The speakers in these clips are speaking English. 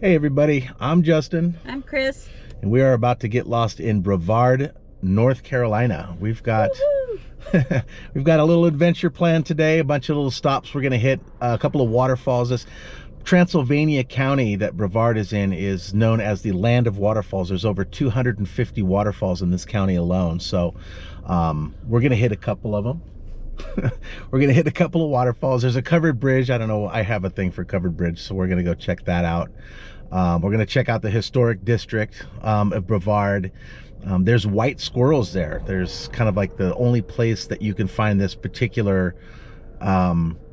Hey everybody, I'm Justin. I'm Chris. And we are about to get lost in Brevard, North Carolina. We've got we've got a little adventure planned today, a bunch of little stops. We're going to hit a couple of waterfalls. This Transylvania County that Brevard is in is known as the land of waterfalls. There's over 250 waterfalls in this county alone. So we're going to hit a couple of them. We're going to hit a couple of waterfalls. There's a covered bridge. I don't know. I have a thing for covered bridge, so we're going to go check that out. We're going to check out the historic district of Brevard. There's white squirrels there. There's kind of like the only place that you can find this particular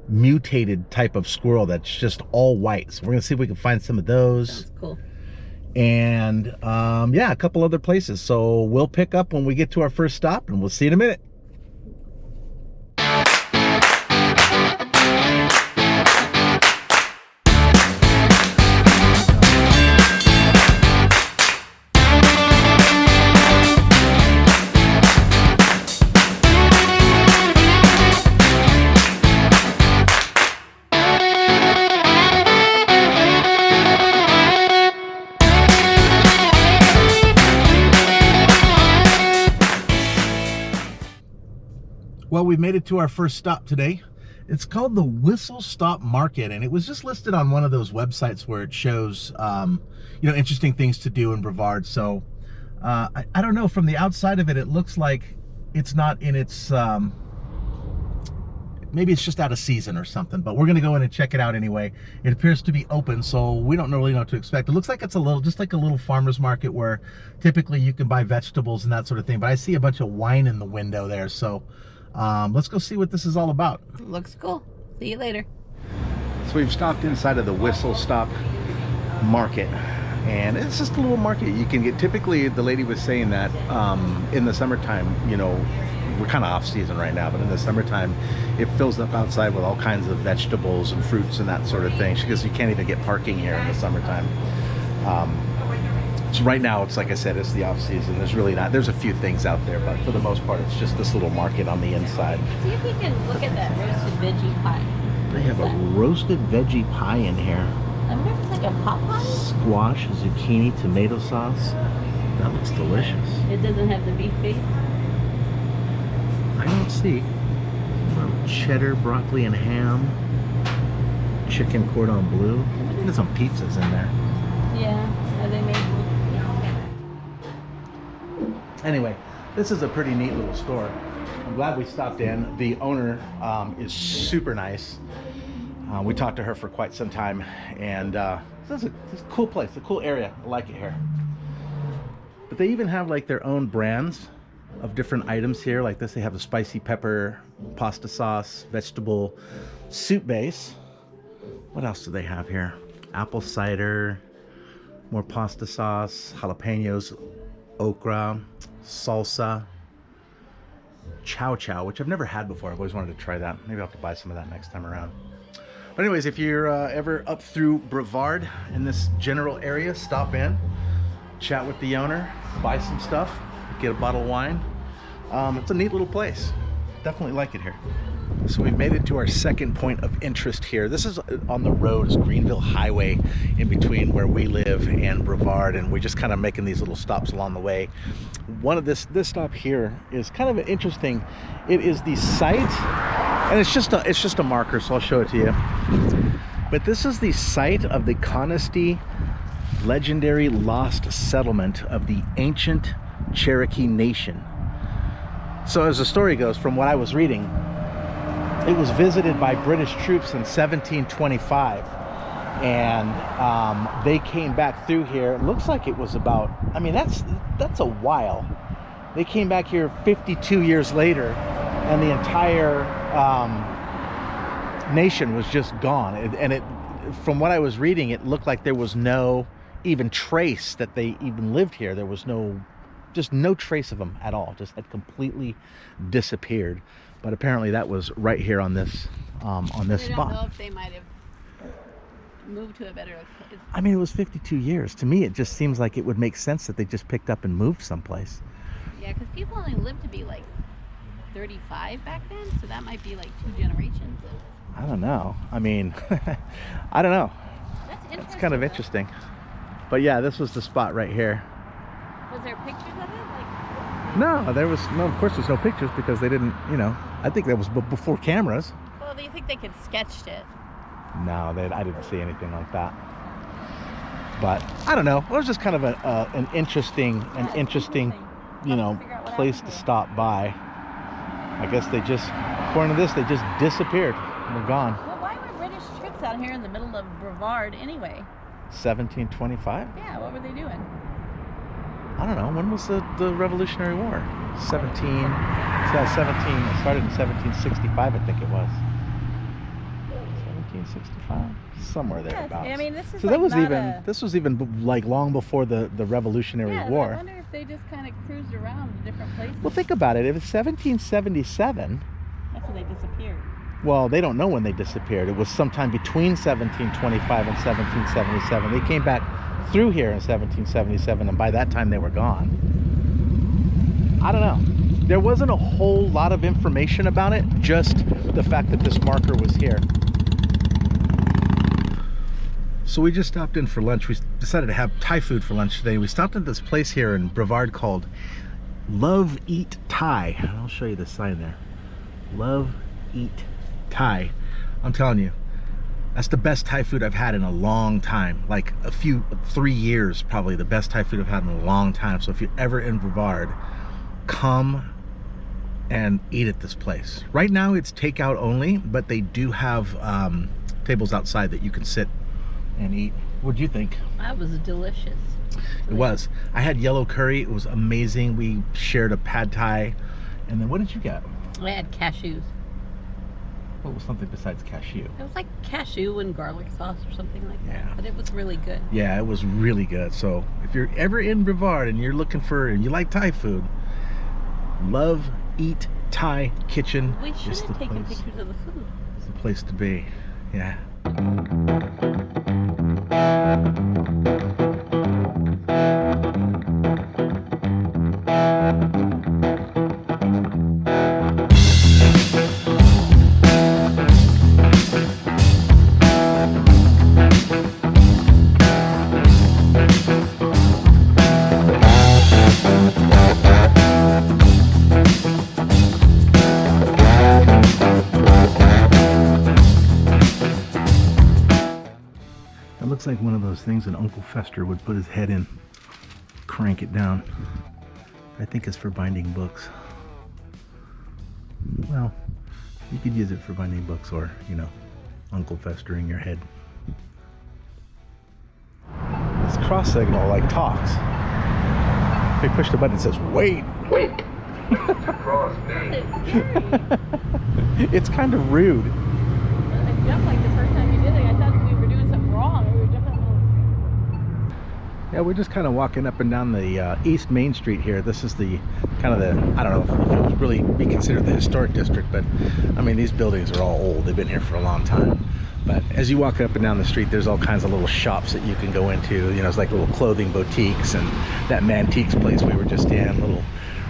mutated type of squirrel that's just all white. So we're going to see if we can find some of those. Sounds cool. And yeah, a couple other places. So we'll pick up when we get to our first stop, and we'll see you in a minute. Well, we've made it to our first stop today. It's called the Whistle Stop Market, and it was just listed on one of those websites where it shows, you know, interesting things to do in Brevard. So I don't know, from the outside of it, it looks like it's not in its, maybe it's just out of season or something, but we're gonna go in and check it out anyway. It appears to be open, so we don't really know what to expect. It looks like it's a little, just like a little farmer's market where typically you can buy vegetables and that sort of thing, but I see a bunch of wine in the window there, so let's go see what this is all about. Looks cool. See you later. So we've stopped inside of the Whistle Stop Market, and it's just a little market you can get. Typically, the lady was saying that in the summertime, you know, we're kind of off season right now, but in the summertime it fills up outside with all kinds of vegetables and fruits and that sort of thing, because you can't even get parking here in the summertime. So right now, it's like I said, it's the off season. There's really not, there's a few things out there, but for the most part, it's just this little market on the inside. See if we can look at that roasted veggie pie. They have a roasted veggie pie in here. I wonder if it's like a pot pie? Squash, zucchini, tomato sauce. That looks delicious. It doesn't have the beef base? I don't see. Cheddar, broccoli, and ham. Chicken cordon bleu. There's some pizzas in there. Yeah, are they made? Anyway, this is a pretty neat little store. I'm glad we stopped in. The owner is super nice. We talked to her for quite some time, and this is a cool place, a cool area. I like it here. But they even have like their own brands of different items here. Like this, they have a spicy pepper pasta sauce, vegetable soup base. What else do they have here? Apple cider, more pasta sauce, jalapenos, okra, salsa, chow chow, which I've never had before. I've always wanted to try that. Maybe I'll have to buy some of that next time around. But anyways, if you're ever up through Brevard in this general area, stop in, chat with the owner, buy some stuff, get a bottle of wine. It's a neat little place. Definitely like it here. So we've made it to our second point of interest here. This is on the road, it's Greenville Highway, in between where we live and Brevard, and we're just kind of making these little stops along the way. One of this stop here is kind of interesting. It is the site, and it's just a marker, so I'll show it to you. But this is the site of the Conisty legendary lost settlement of the ancient Cherokee Nation. So as the story goes, from what I was reading, it was visited by British troops in 1725, and they came back through here. It looks like it was about, I mean, that's a while. They came back here 52 years later, and the entire nation was just gone. And it, from what I was reading, it looked like there was no even trace that they even lived here. There was just no trace of them at all. Just had completely disappeared. But apparently that was right here on this spot. I don't know if they might have moved to a better. I mean, it was 52 years. To me, it just seems like it would make sense that they just picked up and moved someplace. Yeah, because people only lived to be like 35 back then, so that might be like 2 generations. I don't know. I mean, I don't know. That's It's kind of interesting. But yeah, this was the spot right here. Was there pictures of it? Like, No, there was no. Of course, there's no pictures because they didn't. You know, I think that was before cameras. well, do you think they could sketched it? No, I didn't see anything like that. But I don't know. It was just kind of an interesting, you know, place to stop by. I guess they just, according to this, they just disappeared. They're gone. Well, why were British troops out here in the middle of Brevard anyway? 1725? Yeah, what were they doing? I don't know. When was the Revolutionary War? 17. Yeah, 17. It started in 1765, I think it was. 1765, somewhere thereabouts. I mean, this is so like that was not even a... this was even like long before the Revolutionary yeah, War. I wonder if they just kind of cruised around to different places. Well, think about it. If it's 1777, that's when they disappeared. well, they don't know when they disappeared. It was sometime between 1725 and 1777. They came back through here in 1777, and by that time they were gone. I don't know. There wasn't a whole lot of information about it, just the fact that this marker was here. So we just stopped in for lunch. We decided to have Thai food for lunch today. We stopped at this place here in Brevard called Love Eat Thai. And I'll show you the sign there. Love Eat Thai. I'm telling you, that's the best Thai food I've had in a long time. Like 3 years probably, the best Thai food I've had in a long time. So if you're ever in Brevard, come and eat at this place. Right now it's takeout only, but they do have tables outside that you can sit and eat. What do you think? That was delicious. It was. I had yellow curry. It was amazing. We shared a pad thai. And then what did you get? I had cashews. What was something besides cashew? It was like cashew and garlic sauce or something like that. Yeah. But it was really good. Yeah, it was really good. So if you're ever in Brevard and you're looking for, and you like Thai food, Love Eat Thai Kitchen. We should have taken pictures of the food. It's the place to be. Yeah. It looks like one of those things that Uncle Fester would put his head in, crank it down. I think it's for binding books. Well, you could use it for binding books, or, you know, Uncle Fester in your head. This cross signal like talks. If you push the button, it says, wait! Wait! Cross me. It's kind of rude. I jumped like the first time you did it. I thought we were doing something wrong. We were jumping a little... Yeah, we're just kind of walking up and down the East Main Street here. This is the kind of the, I don't know if it would really be considered the historic district, but I mean, these buildings are all old. They've been here for a long time. But as you walk up and down the street, there's all kinds of little shops that you can go into. You know, it's like little clothing boutiques, and that Mantiques place we were just in, little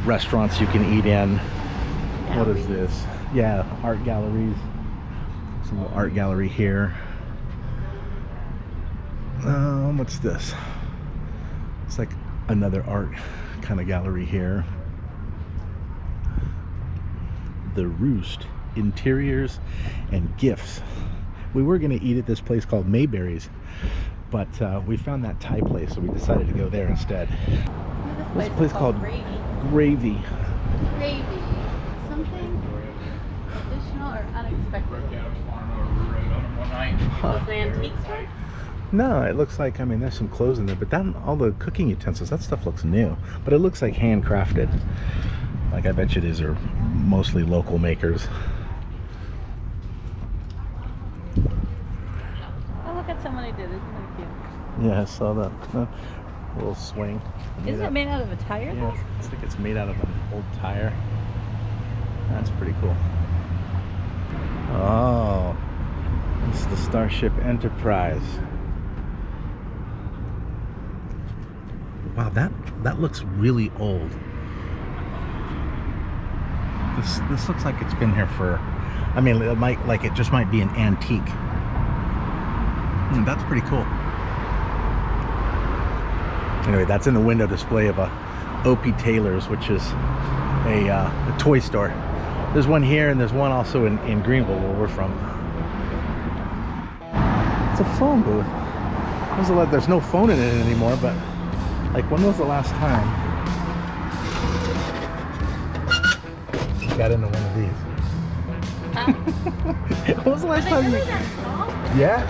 restaurants you can eat in. What is this? Yeah, art galleries. There's a little art gallery here. What's this? It's like another art kind of gallery here. The Roost, interiors and gifts. We were going to eat at this place called Mayberry's, but we found that Thai place, so we decided to go there instead. This place called Gravy. Gravy. Something additional or unexpected. Huh. Was it an antique store? No, it looks like, I mean, there's some clothes in there, but that, all the cooking utensils, that stuff looks new, but it looks like handcrafted. Like, I bet you these are mostly local makers. Oh, look at somebody did. Isn't that cute? Yeah, I saw that little swing. Isn't it made out of a tire? Yeah, it's like it's made out of an old tire. That's pretty cool. Oh, it's the Starship Enterprise. Wow, that looks really old. This looks like it's been here for, I mean, it just might be an antique. That's pretty cool. Anyway, that's in the window display of a O.P. Taylor's, which is a toy store. There's one here, and there's one also in Greenville, where we're from. It's a phone booth. There's no phone in it anymore, but like, when was the last time you got into one of these? When was the last time you... Yeah.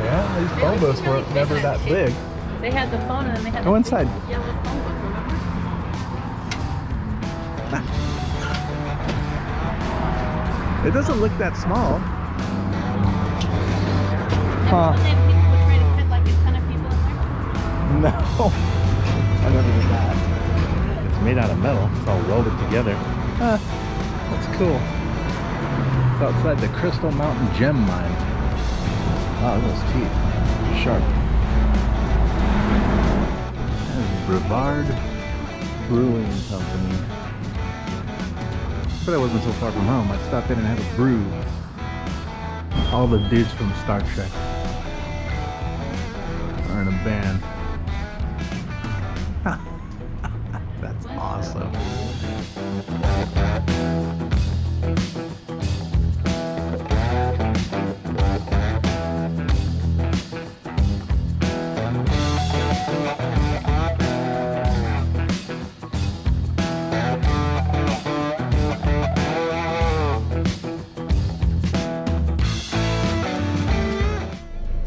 Yeah, these phone booths were never that big. They had the phone and then they had Go inside. yellow phone book, remember? It doesn't look that small. Huh. They had people would try to fit like a ton of people in there. No. I never did that. It's made out of metal. It's all welded together. That's cool. It's outside the Crystal Mountain Gem Mine. Wow, those teeth. Sharp. There's Brevard Brewing Company. But I wasn't so far from home. I'd stop in and have a brew. All the dudes from Star Trek are in a band. That's awesome.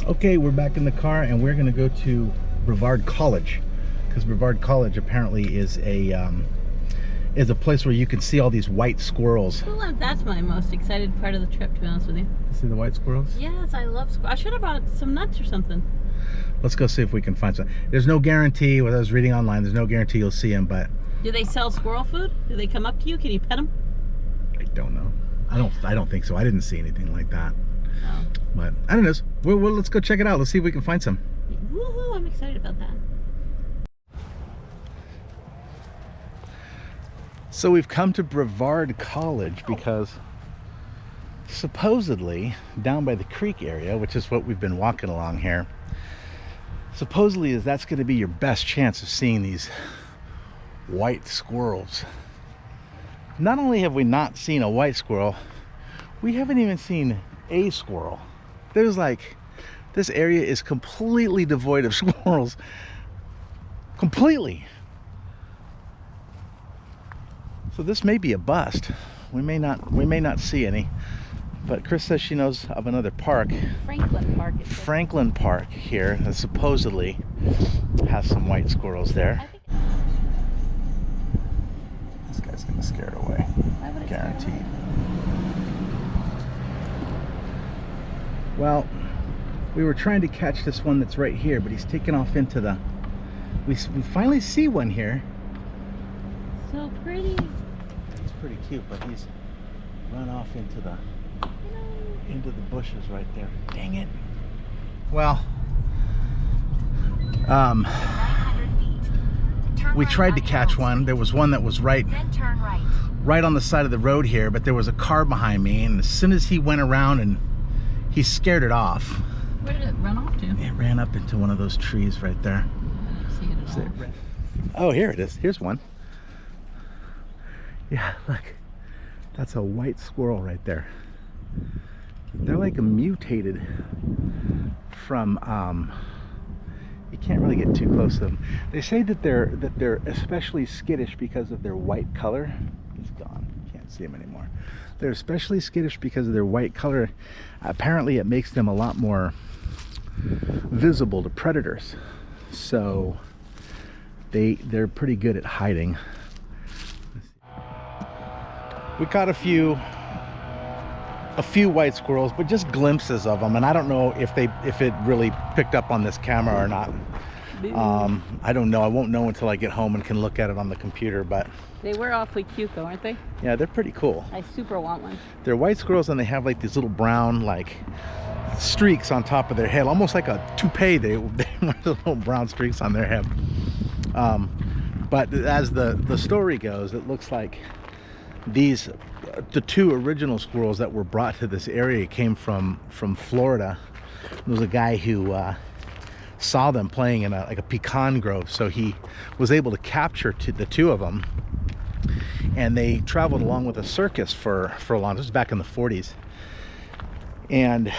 Okay, we're back in the car, and we're going to go to Brevard College, because Brevard College apparently is a place where you can see all these white squirrels. Well, that's my most excited part of the trip, to be honest with you. See the white squirrels? Yes, I love squirrels. I should have bought some nuts or something. Let's go see if we can find some. There's no guarantee, what I was reading online, there's no guarantee you'll see them, but... Do they sell squirrel food? Do they come up to you? Can you pet them? I don't know. I don't think so. I didn't see anything like that. Oh. But I don't know. Well, let's go check it out. Let's see if we can find some. Woohoo! I'm excited about that. So we've come to Brevard College because supposedly down by the creek area, which is what we've been walking along here, supposedly that's going to be your best chance of seeing these white squirrels. Not only have we not seen a white squirrel, we haven't even seen a squirrel. There's like, this area is completely devoid of squirrels. Completely. So this may be a bust. We may not see any. But Chris says she knows of another park, Franklin Park. Franklin Park here, that supposedly has some white squirrels there. This guy's gonna scare it away. Guaranteed. Well, we were trying to catch this one that's right here, but he's taken off into the... We finally see one here. So pretty. It's pretty cute, but he's run off into the bushes right there. Dang it. Well, we tried to catch one. There was one that was right on the side of the road here, but there was a car behind me, and as soon as he went around, and he scared it off. Where did it run off to? It ran up into one of those trees right there. I don't see it at all. Oh, here it is. Here's one. Yeah, look. That's a white squirrel right there. They're like mutated from, you can't really get too close to them. They say that they're especially skittish because of their white color. He's gone. Can't see him anymore. They're especially skittish because of their white color. Apparently it makes them a lot more visible to predators. So they're pretty good at hiding. We caught a few white squirrels, but just glimpses of them, and I don't know if it really picked up on this camera or not. I don't know. I won't know until I get home and can look at it on the computer. But they were awfully cute though, aren't they? Yeah, they're pretty cool. I super want one. They're white squirrels, and they have like these little brown like streaks on top of their head, almost like a toupee. They have little brown streaks on their head. But as the story goes, it looks like the two original squirrels that were brought to this area came from Florida. There was a guy who saw them playing in like a pecan grove, so he was able to capture the two of them, and they traveled along with a circus for a long. This was back in the 40s, and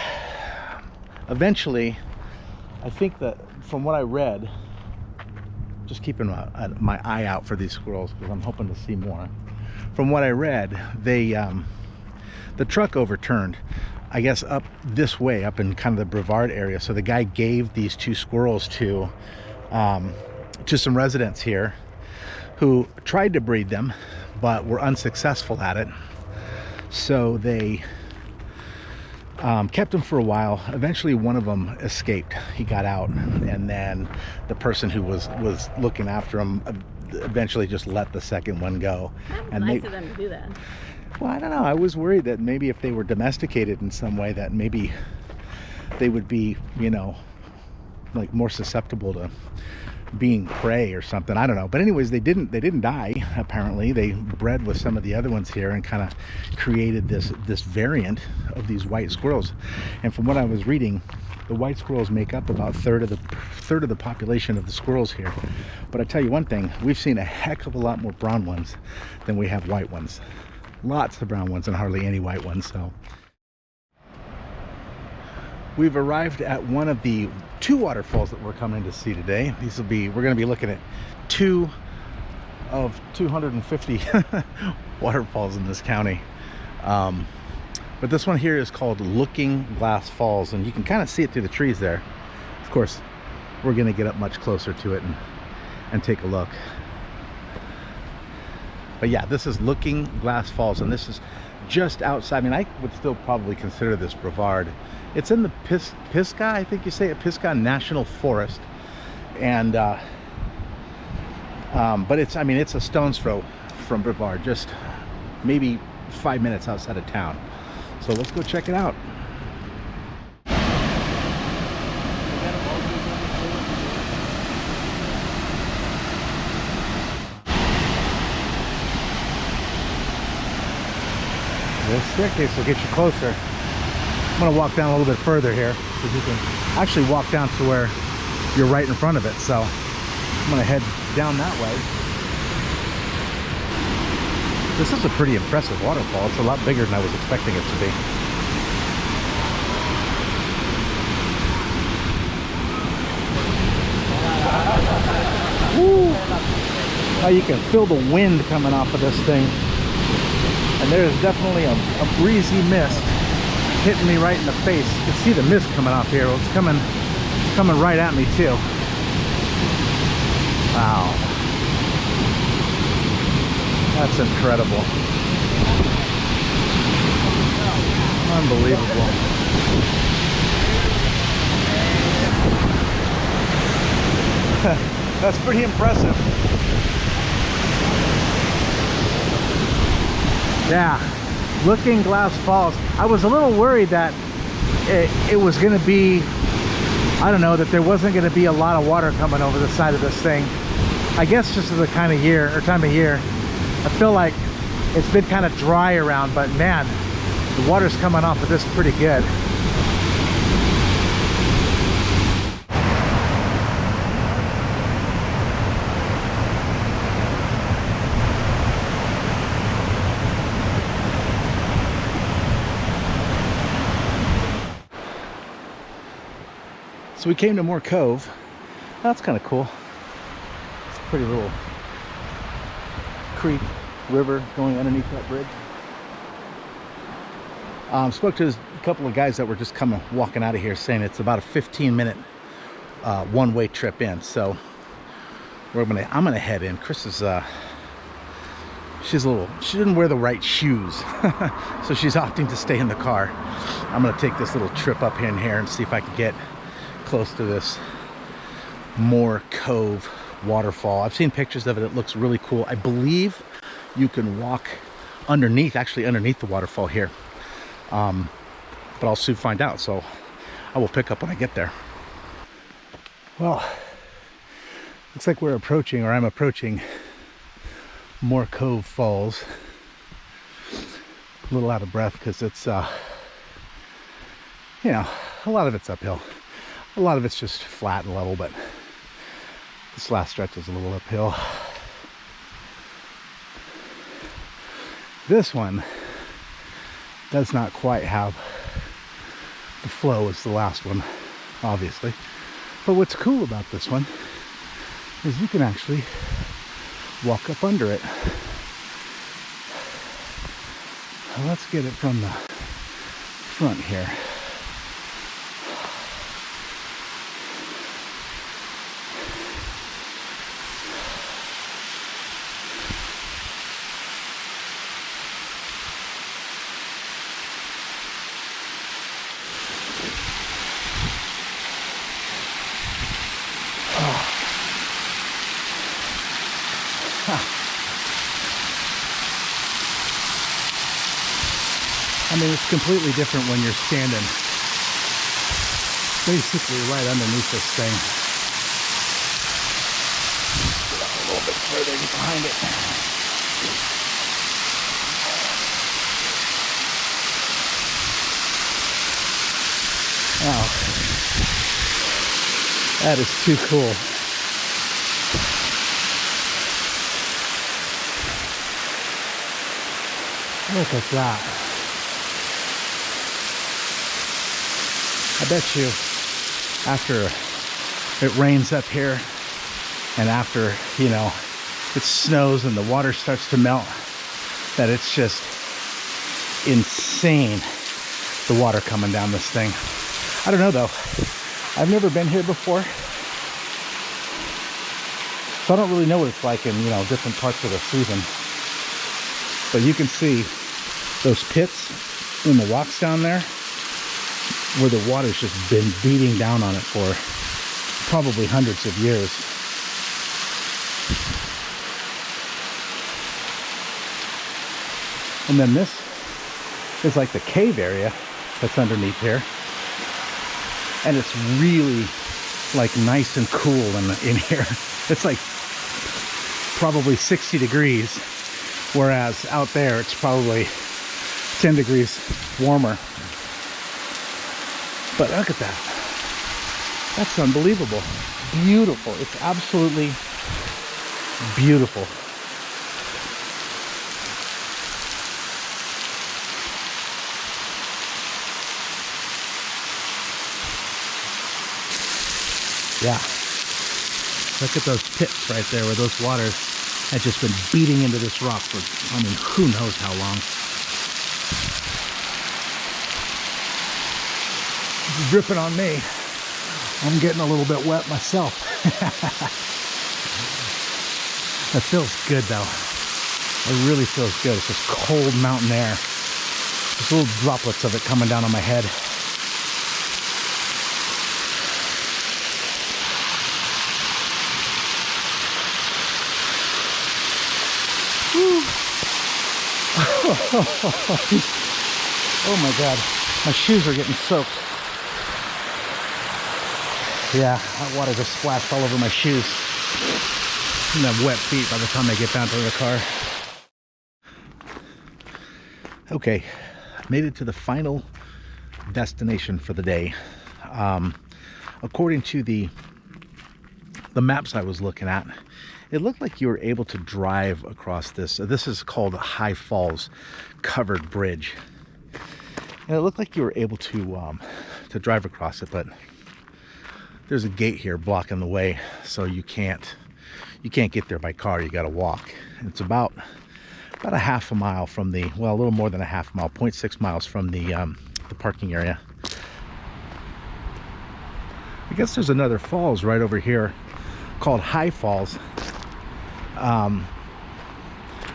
eventually, I think that from what I read, just keeping my eye out for these squirrels because I'm hoping to see more. From what I read, they the truck overturned, I guess, up this way, up in kind of the Brevard area. So the guy gave these two squirrels to some residents here who tried to breed them but were unsuccessful at it. So they kept them for a while. Eventually one of them escaped. He got out, and then the person who was looking after him eventually just let the second one go. And nice of them to do that. Well, I don't know. I was worried that maybe if they were domesticated in some way, that maybe they would be, you know, like more susceptible to being prey or something. I don't know. But anyways, they didn't die. Apparently, they bred with some of the other ones here and kind of created this variant of these white squirrels. And from what I was reading, the white squirrels make up about a third of the population of the squirrels here. But I tell you one thing, we've seen a heck of a lot more brown ones than we have white ones. Lots of brown ones and hardly any white ones. So we've arrived at one of the two waterfalls that we're coming to see today. We're going to be looking at 2 of 250 waterfalls in this county. But this one here is called Looking Glass Falls, and you can kind of see it through the trees there. Of course, we're going to get up much closer to it and take a look. But yeah, this is Looking Glass Falls, and this is just outside. I mean, I would still probably consider this Brevard. It's in the Pisgah, I think you say it, Pisgah National Forest. And but it's a stone's throw from Brevard, just maybe 5 minutes outside of town. So let's go check it out. This staircase will get you closer. I'm going to walk down a little bit further here, because you can actually walk down to where you're right in front of it. So I'm going to head down that way. This is a pretty impressive waterfall. It's a lot bigger than I was expecting it to be. Woo! Now you can feel the wind coming off of this thing. And there's definitely a breezy mist hitting me right in the face. You can see the mist coming off here. Well, it's coming right at me too. Wow. That's incredible. Unbelievable. That's pretty impressive. Yeah, Looking Glass Falls. I was a little worried that it was going to be, I don't know, that there wasn't going to be a lot of water coming over the side of this thing. I guess just the kind of year or time of year, I feel like it's been kind of dry around, but man, the water's coming off of this pretty good. So we came to more Cove. That's kind of cool. It's a pretty little creek, river going underneath that bridge. Spoke to a couple of guys that were just walking out of here, saying it's about a 15-minute one-way trip in. So I'm gonna head in. Chris is she didn't wear the right shoes, so she's opting to stay in the car. I'm gonna take this little trip up in here and see if I can get close to this Moore Cove waterfall. I've seen pictures of it. It looks really cool. I believe you can walk underneath the waterfall here, but I'll soon find out. So I will pick up when I get there. Well, looks like I'm approaching Moore Cove Falls. A little out of breath because it's you know, a lot of it's uphill. A lot of it's just flat and level, but this last stretch is a little uphill. This one does not quite have the flow as the last one, obviously. But what's cool about this one is you can actually walk up under it. Let's get it from the front here. I mean, it's completely different when you're standing basically right underneath this thing. A little bit further behind it. Wow. That is too cool. Look at that. I bet you after it rains up here and after, you know, it snows and the water starts to melt, that it's just insane, the water coming down this thing. I don't know though. I've never been here before, so I don't really know what it's like in, you know, different parts of the season. But you can see those pits in the rocks down there where the water's just been beating down on it for probably hundreds of years. And then this is like the cave area that's underneath here. And it's really like nice and cool in here. It's like probably 60 degrees, whereas out there it's probably 10 degrees warmer. But look at that. That's unbelievable. Beautiful. It's absolutely beautiful. Yeah. Look at those pits right there where those waters had just been beating into this rock for, I mean, who knows how long. It's dripping on me. I'm getting a little bit wet myself. That feels good though. It really feels good. It's just cold mountain air. Just little droplets of it coming down on my head. Oh my God, my shoes are getting soaked. Yeah, that water just splashed all over my shoes. And then wet feet by the time I get down to the car. Okay, made it to the final destination for the day. According to the maps I was looking at, it looked like you were able to drive across this. This is called High Falls Covered Bridge. And it looked like you were able to drive across it, but there's a gate here blocking the way, so you can't get there by car. You got to walk. And it's about a half a mile from the, well, a little more than a half mile, 0.6 miles from the parking area. I guess there's another falls right over here called High Falls.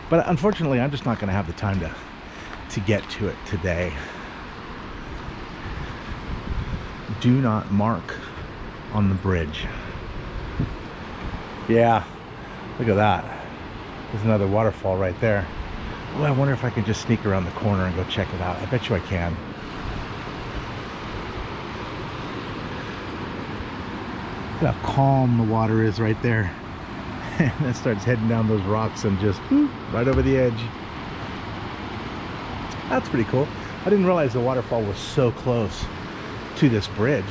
But unfortunately, I'm just not going to have the time to get to it today. Do not mark on the bridge. Yeah, look at that. There's another waterfall right there. Oh, I wonder if I can just sneak around the corner and go check it out. I bet you I can. Look how calm the water is right there. And it starts heading down those rocks and just whoop, right over the edge. That's pretty cool. I didn't realize the waterfall was so close to this bridge.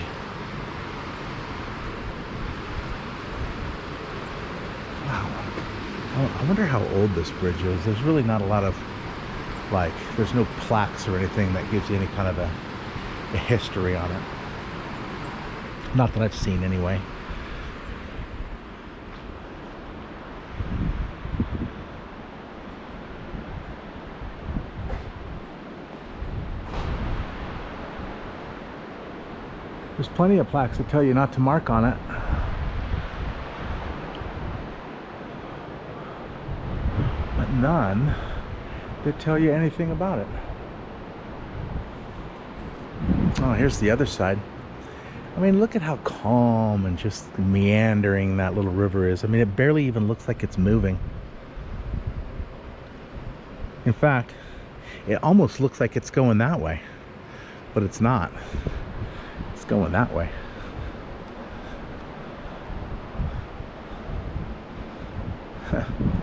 I wonder how old this bridge is. There's really not a lot of, like, there's no plaques or anything that gives you any kind of a history on it. Not that I've seen anyway. There's plenty of plaques that tell you not to mark on it. But none that tell you anything about it. Oh, here's the other side. I mean, look at how calm and just meandering that little river is. I mean, it barely even looks like it's moving. In fact, it almost looks like it's going that way, but it's not. It's going that way.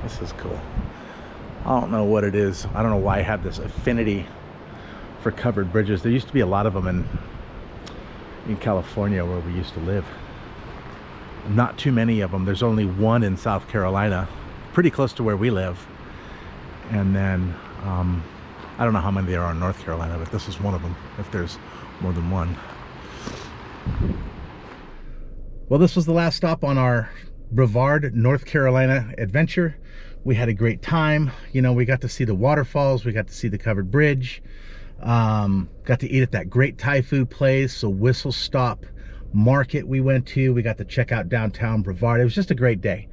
This is cool. I don't know what it is. I don't know why I have this affinity for covered bridges. There used to be a lot of them in California where we used to live. Not too many of them. There's only one in South Carolina, pretty close to where we live. And then I don't know how many there are in North Carolina, but this is one of them, if there's more than one. Well, this was the last stop on our Brevard, North Carolina adventure. We had a great time. You know, we got to see the waterfalls, we got to see the covered bridge, got to eat at that great Thai food place, a Whistle Stop Market we went to. We got to check out downtown Brevard. It was just a great day.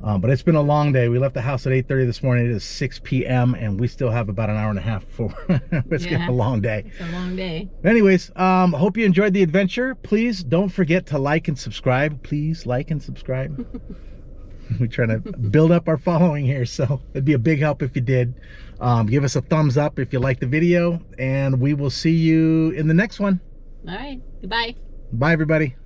But it's been a long day. We left the house at 8:30 this morning. It is 6 p.m. and we still have about an hour and a half before it's getting a long day. It's a long day. Anyways, hope you enjoyed the adventure. Please don't forget to like and subscribe. Please like and subscribe. We're trying to build up our following here, so it'd be a big help if you did. Give us a thumbs up if you liked the video, and we will see you in the next one. All right. Goodbye. Bye, everybody.